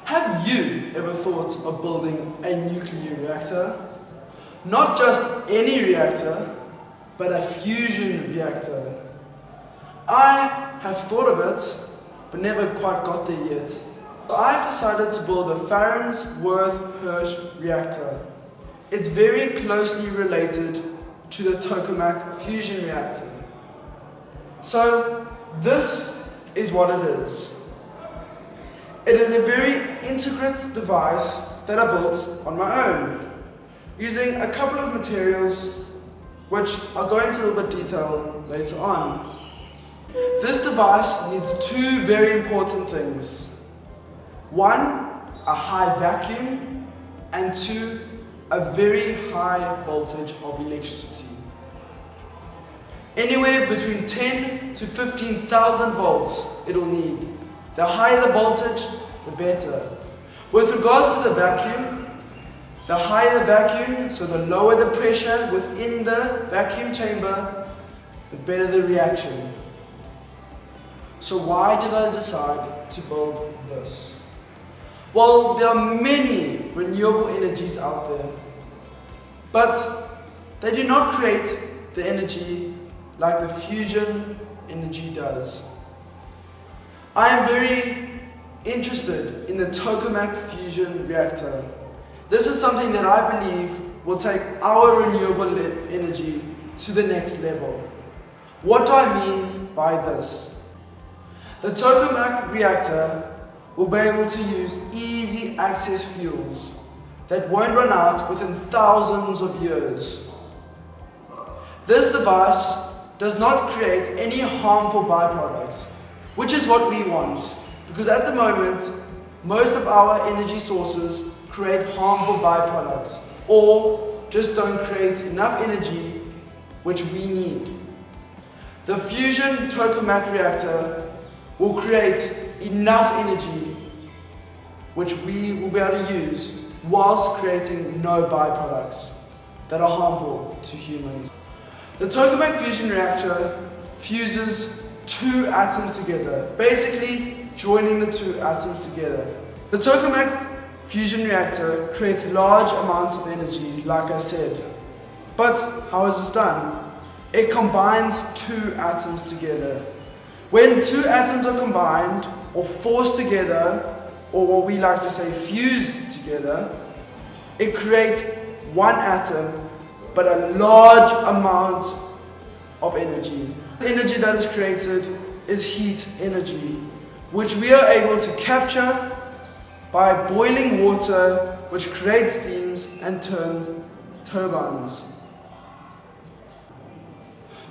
Have you ever thought of building a nuclear reactor? Not just any reactor, but a fusion reactor. I have thought of it, but never quite got there yet. So I've decided to build a Farnsworth-Hirsch reactor. It's very closely related to the tokamak fusion reactor. So this is what it is. It is a very intricate device that I built on my own, using a couple of materials which I'll go into a little bit detail later on. This device needs two very important things. One, a high vacuum, and two, a very high voltage of electricity. Anywhere between 10 to 15,000 volts it'll need. The higher the voltage, the better. With regards to the vacuum, the higher the vacuum, so the lower the pressure within the vacuum chamber, the better the reaction. So why did I decide to build this? Well, there are many renewable energies out there, but they do not create the energy like the fusion energy does. I am very interested in the tokamak fusion reactor. This is something that I believe will take our renewable energy to the next level. What do I mean by this? The tokamak reactor will be able to use easy access fuels that won't run out within thousands of years. This device does not create any harmful byproducts, which is what we want, because at the moment, most of our energy sources create harmful byproducts, or just don't create enough energy which we need. The fusion tokamak reactor will create enough energy which we will be able to use whilst creating no byproducts that are harmful to humans. The tokamak fusion reactor fuses two atoms together, basically joining the two atoms together. The tokamak fusion reactor creates large amounts of energy, like I said. But how is this done? It combines two atoms together. When two atoms are combined or forced together, or what we like to say fused together, it creates one atom but a large amount of energy. The energy that is created is heat energy, which we are able to capture by boiling water, which creates steams and turns turbines.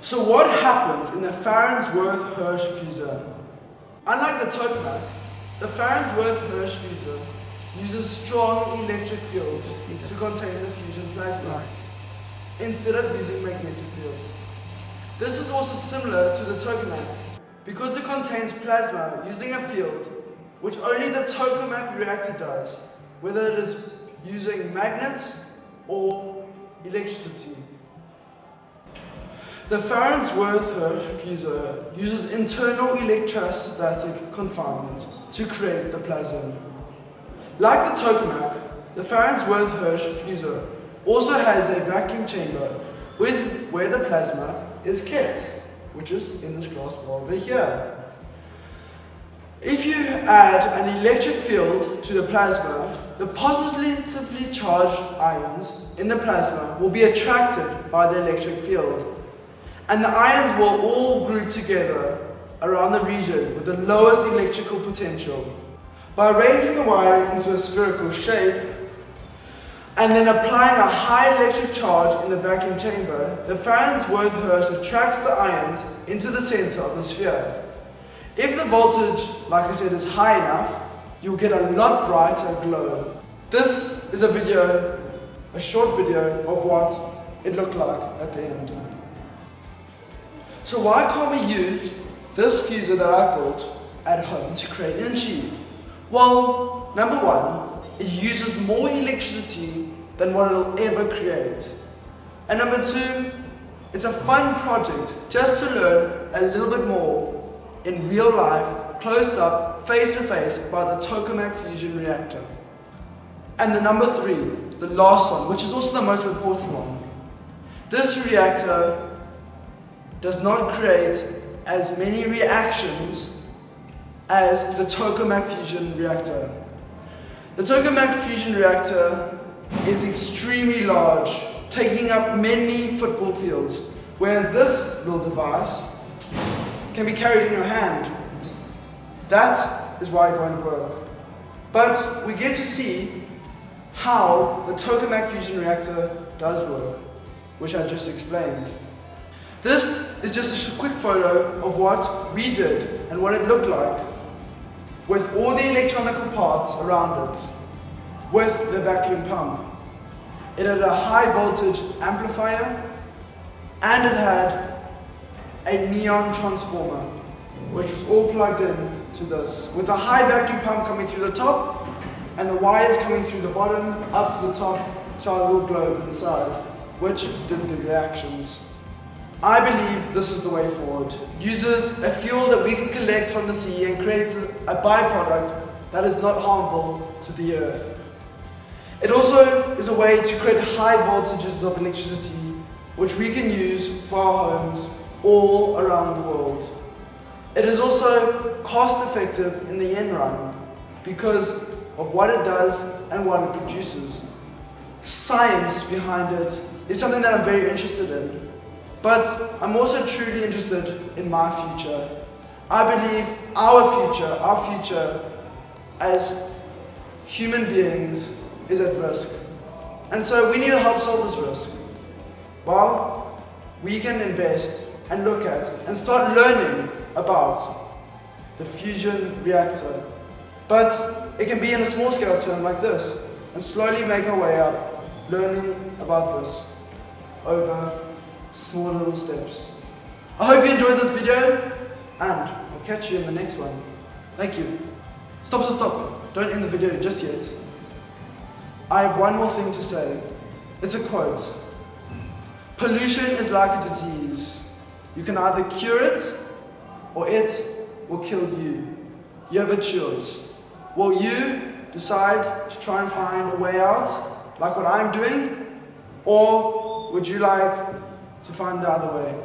So what happens in the Farnsworth-Hirsch Fuser? Unlike the tokamak, the Farnsworth-Hirsch Fuser uses strong electric fields to contain the fusion plasma, instead of using magnetic fields. This is also similar to the tokamak, because it contains plasma using a field which only the tokamak reactor does, whether it is using magnets or electricity. The Farnsworth-Hirsch Fuser uses internal electrostatic confinement to create the plasma. Like the tokamak, the Farnsworth-Hirsch Fuser also has a vacuum chamber where the plasma is kept, which is in this glass bar over here. If you add an electric field to the plasma, the positively charged ions in the plasma will be attracted by the electric field, and the ions will all group together around the region with the lowest electrical potential. By arranging the wire into a spherical shape and then applying a high electric charge in the vacuum chamber, the Farnsworth-Hirsch attracts the ions into the center of the sphere. If the voltage, like I said, is high enough, you'll get a lot brighter glow. This is a short video of what it looked like at the end. So why can't we use this fuser that I built at home to create energy? Well, number one, it uses more electricity than what it'll ever create. And number two, it's a fun project just to learn a little bit more in real life close up, face to face by the tokamak fusion reactor. And the number 3, the last one, which is also the most important one. This reactor does not create as many reactions as the tokamak fusion reactor. The tokamak fusion reactor is extremely large, taking up many football fields, whereas this little device can be carried in your hand. That is why it won't work. But we get to see how the tokamak fusion reactor does work, which I just explained. This is just a quick photo of what we did and what it looked like with all the electronic parts around it, with the vacuum pump. It had a high voltage amplifier and it had a neon transformer, which was all plugged in to this, with a high vacuum pump coming through the top and the wires coming through the bottom up to the top to our little globe inside, which did the reactions. I believe this is the way forward. Uses a fuel that we can collect from the sea and creates a byproduct that is not harmful to the earth. It also is a way to create high voltages of electricity, which we can use for our homes all around the world. It is also cost effective in the end run because of what it does and what it produces. Science behind it is something that I'm very interested in. But I'm also truly interested in my future. I believe our future as human beings is at risk. And so we need to help solve this risk. Well, we can invest and look at and start learning about the fusion reactor. But it can be in a small scale term like this and slowly make our way up, learning about this over small little steps. I hope you enjoyed this video and I'll catch you in the next one. Thank you. Stop. Don't end the video just yet. I have one more thing to say. It's a quote. Pollution is like a disease. You can either cure it or it will kill you. You have a choice. Will you decide to try and find a way out, like what I'm doing, or would you like to find the other way?